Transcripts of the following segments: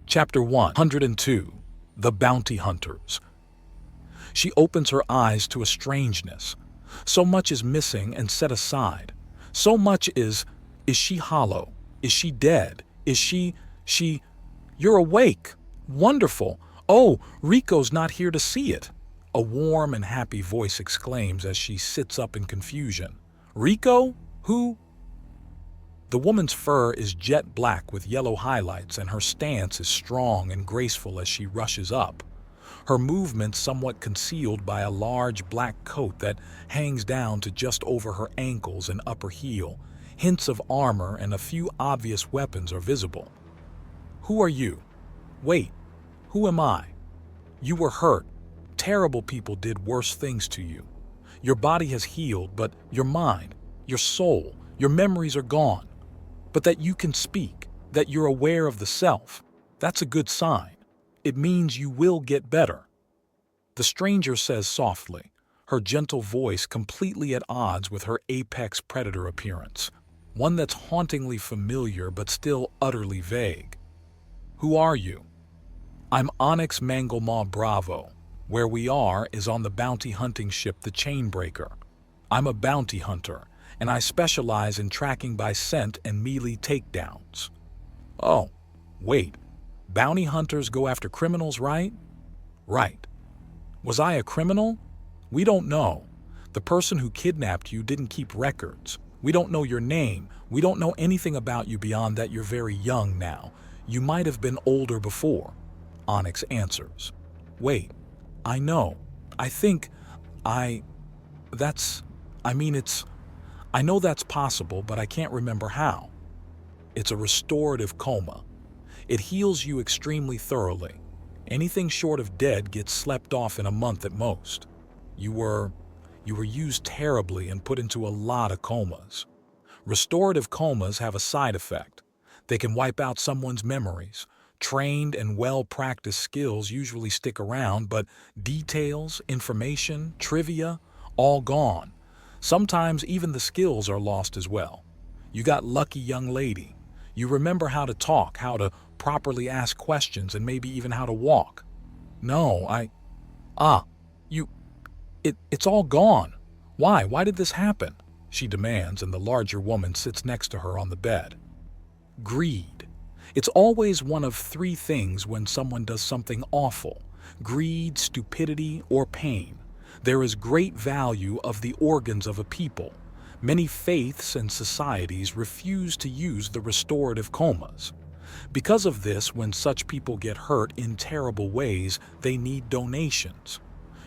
Chapter 102. The Bounty Hunters. She opens her eyes to a strangeness. So much is missing and set aside. So much is she hollow? Is she dead? Is she... You're awake. Wonderful. Oh, Rico's not here to see it. A warm and happy voice exclaims as she sits up in confusion. Rico? Who? The woman's fur is jet black with yellow highlights, and her stance is strong and graceful as she rushes up. Her movements somewhat concealed by a large black coat that hangs down to just over her ankles and upper heel. Hints of armor and a few obvious weapons are visible. Who are you? Wait, who am I? You were hurt. Terrible people did worse things to you. Your body has healed, but your mind, your soul, your memories are gone. But that you can speak, that you're aware of the self, that's a good sign. It means you will get better. The stranger says softly, her gentle voice completely at odds with her apex predator appearance, one that's hauntingly familiar but still utterly vague. Who are you? I'm Onyx Manglemaw Bravo. Where we are is on the bounty hunting ship the Chainbreaker. I'm a bounty hunter, and I specialize in tracking by scent and melee takedowns. Oh, wait. Bounty hunters go after criminals, right? Right. Was I a criminal? We don't know. The person who kidnapped you didn't keep records. We don't know your name. We don't know anything about you beyond that you're very young now. You might have been older before. Onyx answers. Wait, I know. I know that's possible, but I can't remember how. It's a restorative coma. It heals you extremely thoroughly. Anything short of dead gets slept off in a month at most. You were used terribly and put into a lot of comas. Restorative comas have a side effect. They can wipe out someone's memories. Trained and well-practiced skills usually stick around, but details, information, trivia, all gone. Sometimes even the skills are lost as well. You got lucky, young lady. You remember how to talk, how to properly ask questions, and maybe even how to walk. No, it's all gone. Why? Why did this happen? She demands, and the larger woman sits next to her on the bed. Greed. It's always one of three things when someone does something awful: greed, stupidity, or pain. There is great value of the organs of a people. Many faiths and societies refuse to use the restorative comas. Because of this, when such people get hurt in terrible ways, they need donations.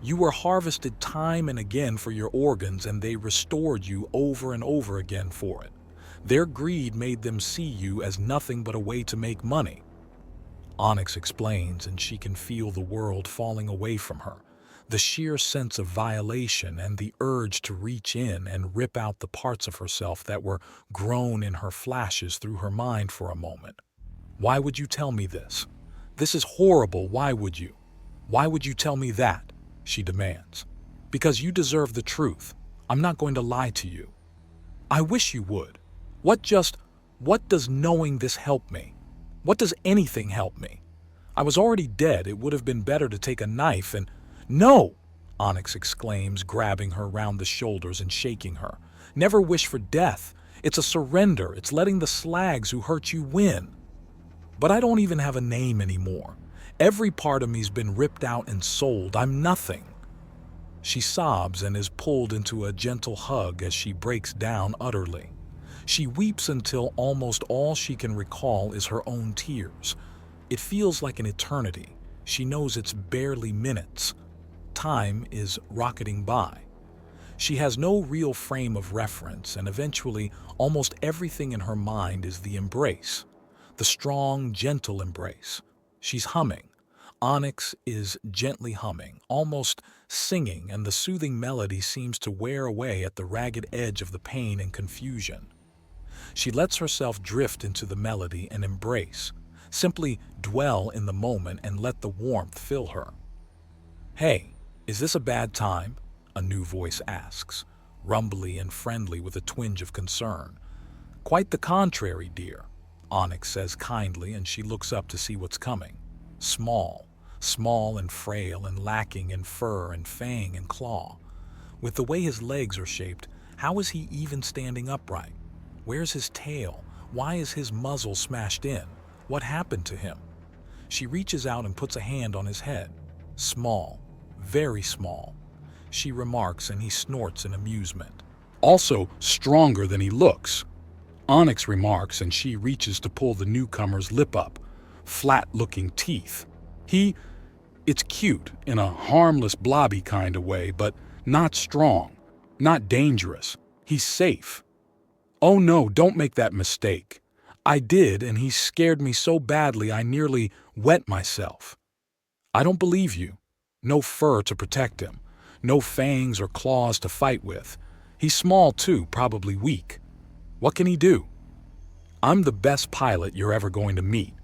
You were harvested time and again for your organs, and they restored you over and over again for it. Their greed made them see you as nothing but a way to make money. Onyx explains, and she can feel the world falling away from her. The sheer sense of violation and the urge to reach in and rip out the parts of herself that were grown in her flashes through her mind for a moment. Why would you tell me this? This is horrible. Why would you? Why would you tell me that? She demands. Because you deserve the truth. I'm not going to lie to you. I wish you would. What does knowing this help me? What does anything help me? I was already dead. It would have been better to take a knife and... No! Onyx exclaims, grabbing her round the shoulders and shaking her. Never wish for death. It's a surrender. It's letting the slags who hurt you win. But I don't even have a name anymore. Every part of me's been ripped out and sold. I'm nothing. She sobs and is pulled into a gentle hug as she breaks down utterly. She weeps until almost all she can recall is her own tears. It feels like an eternity. She knows it's barely minutes. Time is rocketing by. She has no real frame of reference, and eventually almost everything in her mind is the embrace. The strong, gentle embrace. She's humming. Onyx is gently humming, almost singing, and the soothing melody seems to wear away at the ragged edge of the pain and confusion. She lets herself drift into the melody and embrace, simply dwell in the moment and let the warmth fill her. Hey, is this a bad time? A new voice asks, rumbly and friendly with a twinge of concern. Quite the contrary, dear. Onyx says kindly, and she looks up to see what's coming. Small and frail and lacking in fur and fang and claw. With the way his legs are shaped, how is he even standing upright? Where's his tail? Why is his muzzle smashed in? What happened to him? She reaches out and puts a hand on his head. Small, very small, she remarks, and he snorts in amusement. Also stronger than he looks, Onyx remarks, and she reaches to pull the newcomer's lip up. Flat-looking teeth. It's cute in a harmless blobby kind of way, but not strong, not dangerous. He's safe. Oh no, don't make that mistake. I did, and he scared me so badly I nearly wet myself. I don't believe you. No fur to protect him. No fangs or claws to fight with. He's small too, probably weak. What can he do? I'm the best pilot you're ever going to meet.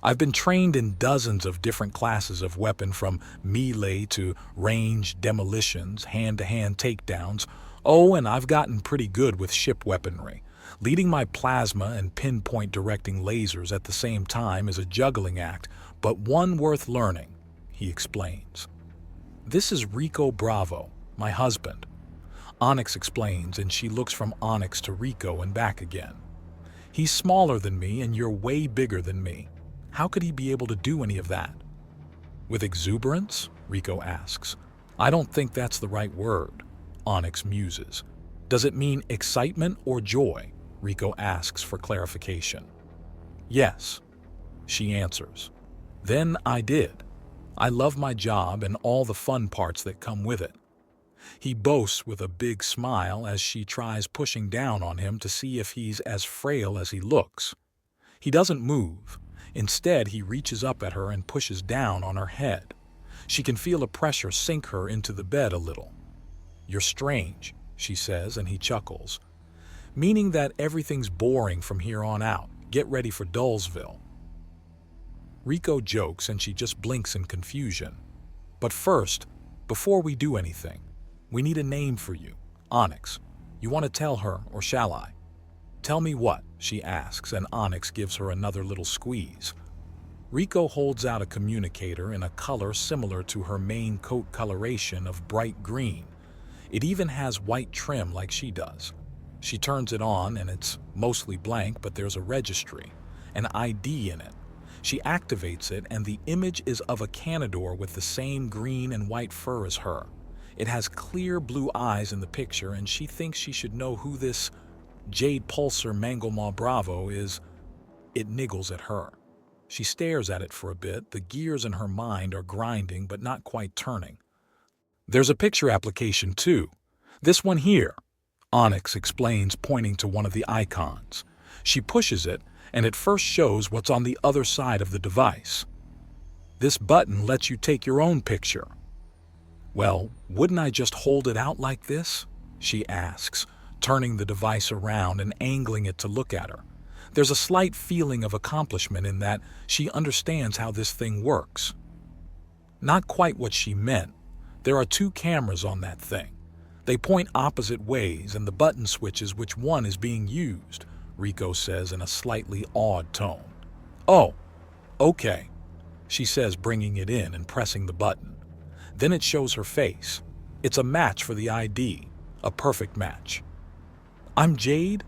I've been trained in dozens of different classes of weapon, from melee to range demolitions, hand-to-hand takedowns. Oh, and I've gotten pretty good with ship weaponry. Leading my plasma and pinpoint directing lasers at the same time is a juggling act, but one worth learning, he explains. This is Rico Bravo, my husband. Onyx explains, and she looks from Onyx to Rico and back again. He's smaller than me, and you're way bigger than me. How could he be able to do any of that? With exuberance? Rico asks. I don't think that's the right word, Onyx muses. Does it mean excitement or joy? Rico asks for clarification. Yes, she answers. Then I did. I love my job and all the fun parts that come with it. He boasts with a big smile as she tries pushing down on him to see if he's as frail as he looks. He doesn't move. Instead, he reaches up at her and pushes down on her head. She can feel a pressure sink her into the bed a little. You're strange, she says, and he chuckles. Meaning that everything's boring from here on out. Get ready for Dullsville. Rico jokes, and she just blinks in confusion. But first, before we do anything, we need a name for you. Onyx, you want to tell her, or shall I? Tell me what, she asks, and Onyx gives her another little squeeze. Rico holds out a communicator in a color similar to her main coat coloration of bright green. It even has white trim like she does. She turns it on, and it's mostly blank, but there's a registry, an ID in it. She activates it, and the image is of a Canador with the same green and white fur as her. It has clear blue eyes in the picture, and she thinks she should know who this Jade Pulsar Manglemaw Bravo is. It niggles at her. She stares at it for a bit. The gears in her mind are grinding but not quite turning. There's a picture application too. This one here, Onyx explains, pointing to one of the icons. She pushes it, and it first shows what's on the other side of the device. This button lets you take your own picture. Well, wouldn't I just hold it out like this? She asks, turning the device around and angling it to look at her. There's a slight feeling of accomplishment in that she understands how this thing works. Not quite what she meant. There are two cameras on that thing. They point opposite ways, and the button switches which one is being used, Rico says in a slightly awed tone. Oh, okay, she says, bringing it in and pressing the button. Then it shows her face. It's a match for the ID, a perfect match. I'm Jade?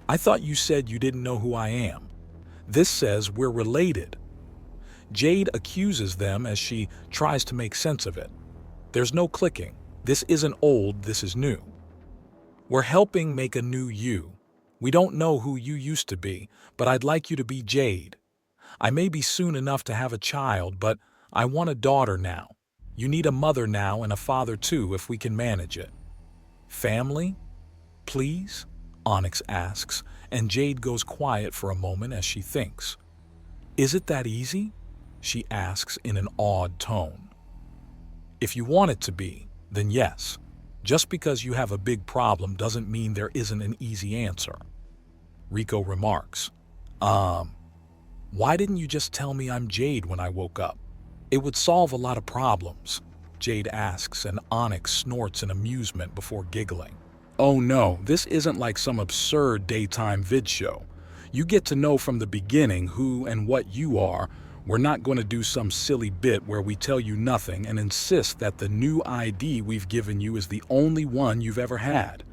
I thought you said you didn't know who I am. This says we're related. Jade accuses them as she tries to make sense of it. There's no clicking. This isn't old, this is new. We're helping make a new you. We don't know who you used to be, but I'd like you to be Jade. I may be soon enough to have a child, but I want a daughter now. You need a mother now and a father too if we can manage it. Family? Please? Onyx asks, and Jade goes quiet for a moment as she thinks. Is it that easy? She asks in an awed tone. If you want it to be, then yes. Just because you have a big problem doesn't mean there isn't an easy answer. Rico remarks, why didn't you just tell me I'm Jade when I woke up? It would solve a lot of problems, Jade asks, and Onyx snorts in amusement before giggling. Oh no, this isn't like some absurd daytime vid show. You get to know from the beginning who and what you are. We're not going to do some silly bit where we tell you nothing and insist that the new ID we've given you is the only one you've ever had.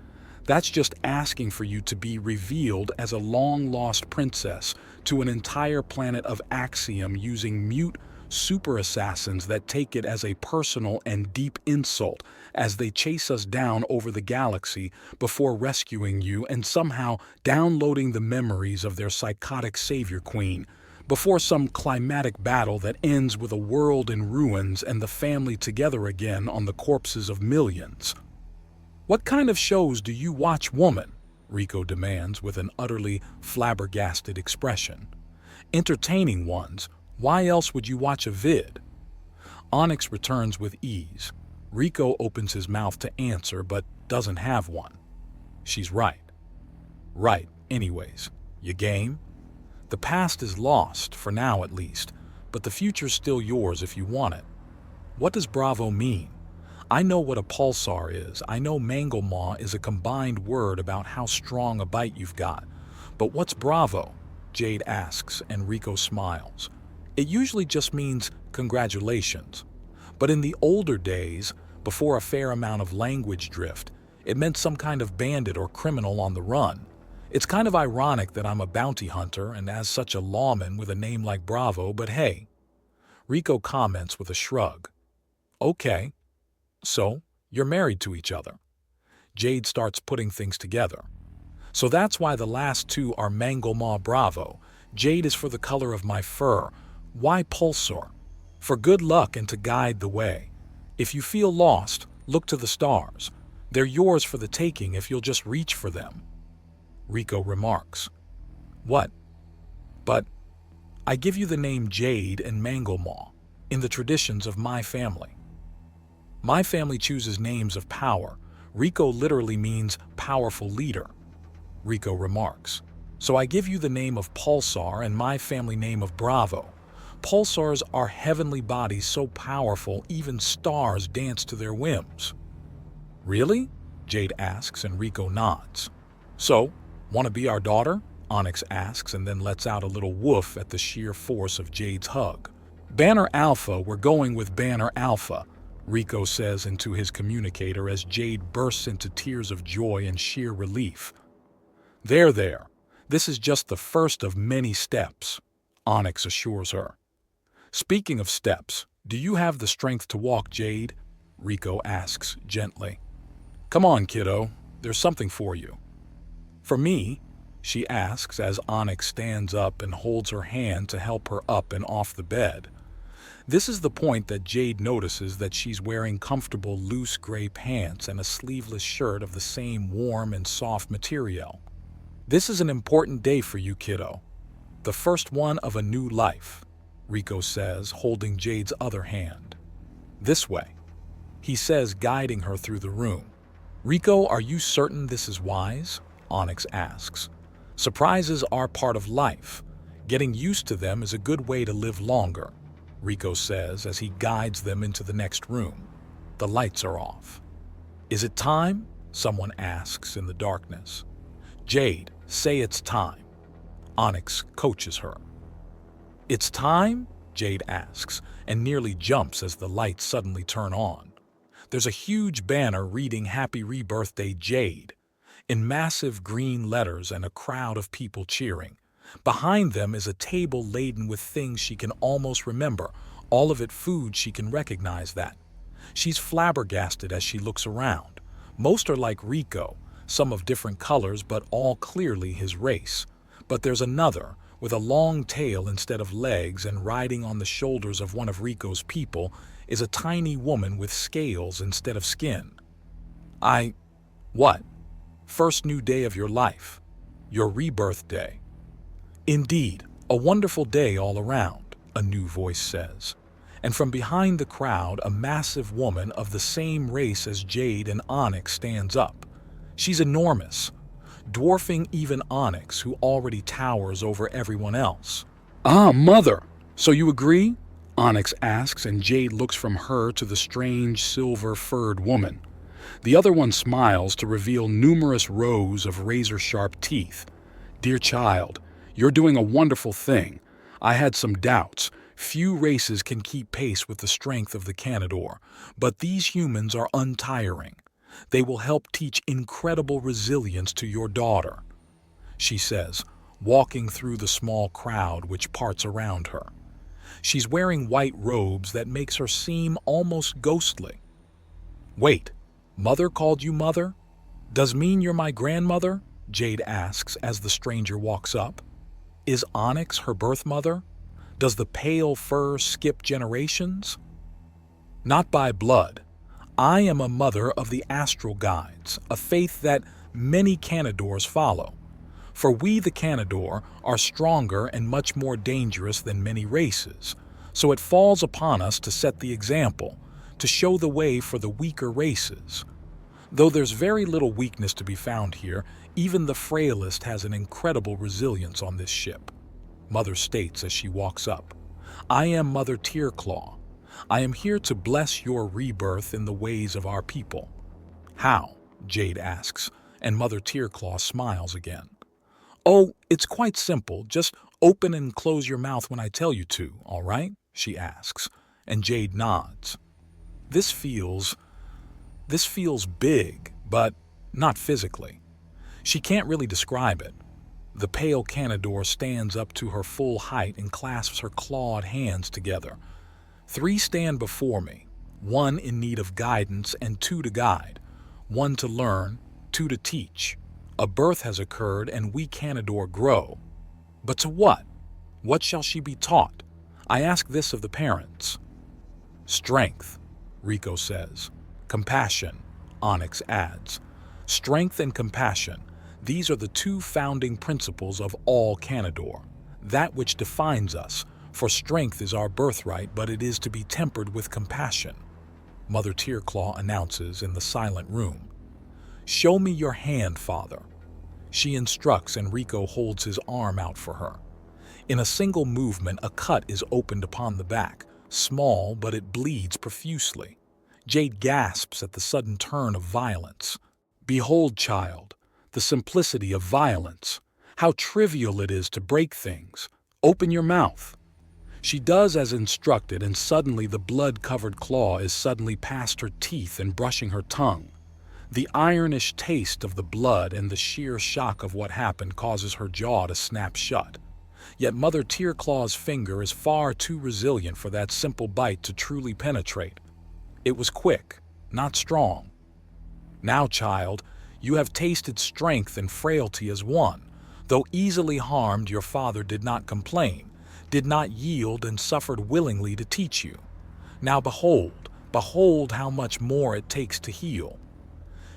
That's just asking for you to be revealed as a long-lost princess to an entire planet of Axiom using mute super assassins that take it as a personal and deep insult as they chase us down over the galaxy before rescuing you and somehow downloading the memories of their psychotic savior queen, before some climatic battle that ends with a world in ruins and the family together again on the corpses of millions. What kind of shows do you watch, woman? Rico demands with an utterly flabbergasted expression. Entertaining ones. Why else would you watch a vid? Onyx returns with ease. Rico opens his mouth to answer but doesn't have one. She's right. Right, anyways. You game? The past is lost, for now at least, but the future's still yours if you want it. What does Bravo mean? I know what a pulsar is. I know Manglemaw is a combined word about how strong a bite you've got. But what's Bravo? Jade asks, and Rico smiles. It usually just means congratulations. But in the older days, before a fair amount of language drift, it meant some kind of bandit or criminal on the run. It's kind of ironic that I'm a bounty hunter and as such a lawman with a name like Bravo, but hey. Rico comments with a shrug. Okay. So, you're married to each other. Jade starts putting things together. So that's why the last two are Manglemaw Bravo. Jade is for the color of my fur. Why Pulsar? For good luck and to guide the way. If you feel lost, look to the stars. They're yours for the taking if you'll just reach for them. Rico remarks. What? But I give you the name Jade and Manglemaw, in the traditions of my family. My family chooses names of power. Rico literally means powerful leader. Rico remarks. So I give you the name of Pulsar and my family name of Bravo. Pulsars are heavenly bodies so powerful even stars dance to their whims. Really? Jade asks and Rico nods. So, want to be our daughter? Onyx asks and then lets out a little woof at the sheer force of Jade's hug. Banner Alpha, we're going with Banner Alpha, Rico says into his communicator as Jade bursts into tears of joy and sheer relief. There. This is just the first of many steps, Onyx assures her. Speaking of steps, do you have the strength to walk, Jade? Rico asks gently. Come on, kiddo. There's something for you. For me? She asks as Onyx stands up and holds her hand to help her up and off the bed. This is the point that Jade notices that she's wearing comfortable loose gray pants and a sleeveless shirt of the same warm and soft material. This is an important day for you, kiddo. The first one of a new life, Rico says, holding Jade's other hand. This way, he says, guiding her through the room. Rico, are you certain this is wise? Onyx asks. Surprises are part of life. Getting used to them is a good way to live longer, Rico says as he guides them into the next room. The lights are off. Is it time? Someone asks in the darkness. Jade, say it's time. Onyx coaches her. It's time? Jade asks, and nearly jumps as the lights suddenly turn on. There's a huge banner reading Happy Rebirthday, Jade, in massive green letters and a crowd of people cheering. Behind them is a table laden with things she can almost remember, all of it food she can recognize that. She's flabbergasted as she looks around. Most are like Rico, some of different colors but all clearly his race. But there's another, with a long tail instead of legs and riding on the shoulders of one of Rico's people, is a tiny woman with scales instead of skin. What? First new day of your life. Your rebirth day. Indeed, a wonderful day all around, a new voice says. And from behind the crowd, a massive woman of the same race as Jade and Onyx stands up. She's enormous, dwarfing even Onyx, who already towers over everyone else. Ah, mother! So you agree? Onyx asks, and Jade looks from her to the strange silver-furred woman. The other one smiles to reveal numerous rows of razor-sharp teeth. Dear child, You're doing a wonderful thing. I had some doubts. Few races can keep pace with the strength of the Canador, but these humans are untiring. They will help teach incredible resilience to your daughter," she says, walking through the small crowd which parts around her. She's wearing white robes that makes her seem almost ghostly. "Wait, Mother called you mother? Does mean you're my grandmother?" Jade asks as the stranger walks up. "Is Onyx her birth mother? Does the pale fur skip generations?" "Not by blood. I am a mother of the astral guides, a faith that many Canadors follow. For we the Canador are stronger and much more dangerous than many races, so it falls upon us to set the example, to show the way for the weaker races. Though there's very little weakness to be found here, even the frailest has an incredible resilience on this ship," Mother states as she walks up. "I am Mother Tearclaw. I am here to bless your rebirth in the ways of our people." "How?" Jade asks, and Mother Tearclaw smiles again. "Oh, it's quite simple. Just open and close your mouth when I tell you to, all right?" she asks, and Jade nods. This feels big, but not physically. She can't really describe it. The pale Canador stands up to her full height and clasps her clawed hands together. 3 stand before me, 1 in need of guidance and 2 to guide, 1 to learn, 2 to teach. A birth has occurred and we Canador grow. But to what? What shall she be taught? I ask this of the parents. "Strength," Rico says. "Compassion," Onyx adds. "Strength and compassion, these are the 2 founding principles of all Canador, that which defines us, for strength is our birthright, but it is to be tempered with compassion," Mother Tearclaw announces in the silent room. "Show me your hand, Father." She instructs and Rico holds his arm out for her. In a single movement, a cut is opened upon the back, small, but it bleeds profusely. Jade gasps at the sudden turn of violence. "Behold, child, the simplicity of violence. How trivial it is to break things. Open your mouth." She does as instructed, and suddenly the blood-covered claw is suddenly past her teeth and brushing her tongue. The ironish taste of the blood and the sheer shock of what happened causes her jaw to snap shut. Yet Mother Tearclaw's finger is far too resilient for that simple bite to truly penetrate. It was quick, not strong. "Now, child, you have tasted strength and frailty as one. Though easily harmed, your father did not complain, did not yield, and suffered willingly to teach you. Now behold how much more it takes to heal."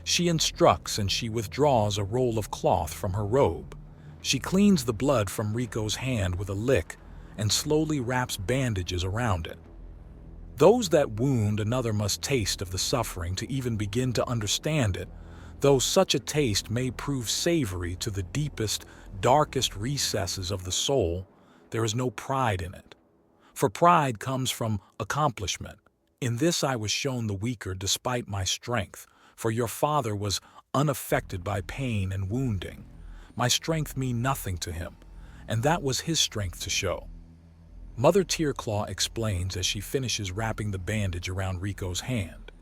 She instructs and she withdraws a roll of cloth from her robe. She cleans the blood from Rico's hand with a lick and slowly wraps bandages around it. Those that wound another must taste of the suffering to even begin to understand it, though such a taste may prove savory to the deepest, darkest recesses of the soul. There is no pride in it. For pride comes from accomplishment. In this I was shown the weaker despite my strength, for your father was unaffected by pain and wounding. My strength mean nothing to him, and that was his strength to show. Mother Tearclaw explains as she finishes wrapping the bandage around Rico's hand.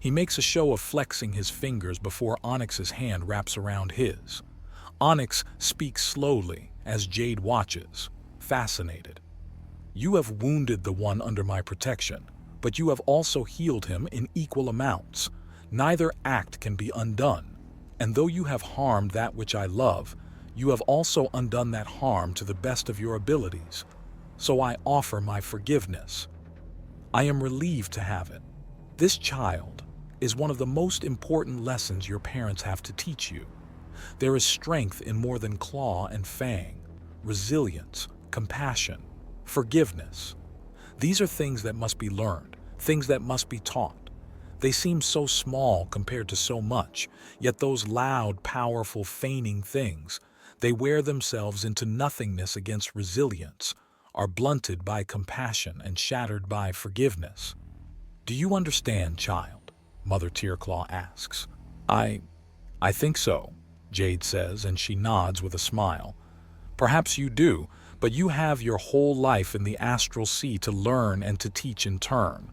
He makes a show of flexing his fingers before Onyx's hand wraps around his. Onyx speaks slowly as Jade watches, fascinated. "You have wounded the one under my protection, but you have also healed him in equal amounts. Neither act can be undone, and though you have harmed that which I love, you have also undone that harm to the best of your abilities. So I offer my forgiveness. I am relieved to have it. This child is one of the most important lessons your parents have to teach you. There is strength in more than claw and fang, resilience, compassion, forgiveness. These are things that must be learned, things that must be taught. They seem so small compared to so much, yet those loud, powerful, feigning things, they wear themselves into nothingness against resilience, are blunted by compassion and shattered by forgiveness. Do you understand, child?" Mother Tearclaw asks. I think so," Jade says, and she nods with a smile. Perhaps you do, but you have your whole life in the astral sea to learn and to teach in turn.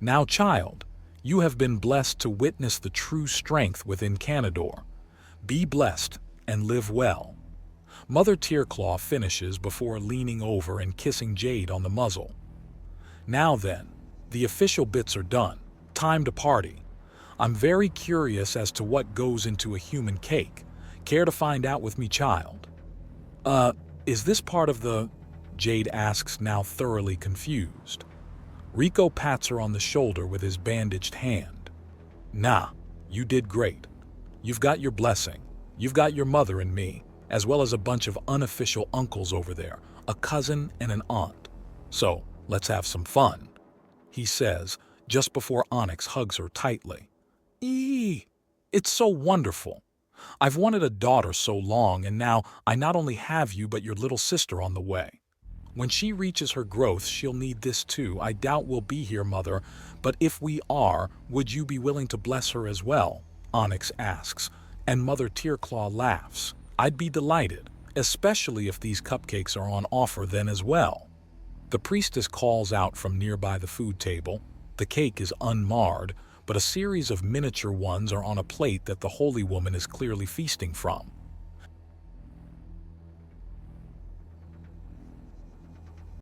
Now, child, you have been blessed to witness the true strength within Canador. Be blessed and live well. Mother Tearclaw finishes before leaning over and kissing Jade on the muzzle. Now then, the official bits are done. Time to party. I'm very curious as to what goes into a human cake. Care to find out with me, child? Is this part of the... Jade asks, now thoroughly confused. Rico pats her on the shoulder with his bandaged hand. Nah, you did great. You've got your blessing. You've got your mother and me, as well as a bunch of unofficial uncles over there, a cousin and an aunt. So, let's have some fun, he says, just before Onyx hugs her tightly. It's so wonderful. I've wanted a daughter so long, and now I not only have you but your little sister on the way. When she reaches her growth, she'll need this too. I doubt we'll be here, Mother, but if we are, would you be willing to bless her as well? Onyx asks, and Mother Tearclaw laughs. I'd be delighted, especially if these cupcakes are on offer then as well. The priestess calls out from nearby the food table. The cake is unmarred, but a series of miniature ones are on a plate that the holy woman is clearly feasting from.